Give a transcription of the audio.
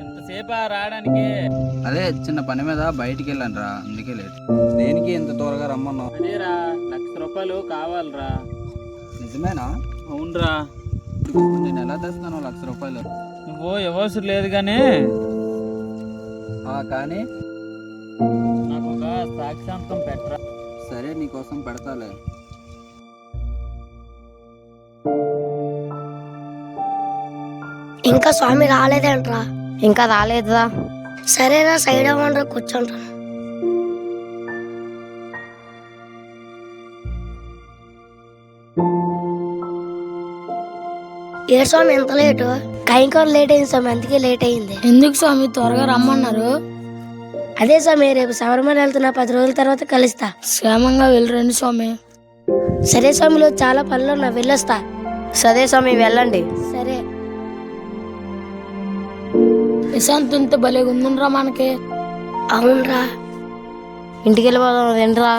ఇంతసేపా రావడానికి? అదే చిన్న పని మీద బయటికి వెళ్ళాను రా, అందుకే లేట్. దేనికి ఇంత త్వరగా రమ్మన్నావు? అదేరా, ₹1,00,000 కావాలరా. నిజమేనా? అవునరా. ఇప్పుడు నేను ఎలా తెస్తాను ₹1,00,000? నువ్వు ఇవ్వాల్సి లేదు కానీ కానీ నాకు ఒక సాక్షాంతం పెట్టరా. సరే నీకోసం పెడతాలే. ఇంకా స్వామి రాలేదేంట్రా? ఇంకా రాలేదురా. సరేరా, సైడ్ అవ్వండి, కూర్చోండ్రా. ఏ స్వామి ఎంత లేటు? కైంకర్ లేట్ అయింది స్వామి, అందుకే లేట్ అయింది. ఎందుకు స్వామి త్వరగా రమ్మన్నారు? అదే స్వామి, రేపు శబరిమల వెళ్తున్నా, 10 రోజుల తర్వాత కలుస్తా. క్షేమంగా వెళ్ళరండి స్వామి. సరే స్వామిలో చాలా పనులు ఉన్నా, వెళ్ళొస్తా. సరే స్వామి, వెళ్ళండి. సరే. ప్రశాంత్ ఇంత భలే ఉందిరా మనకి. అవునరా. ఇంటికి వెళ్ళిపోదాం రండిరా.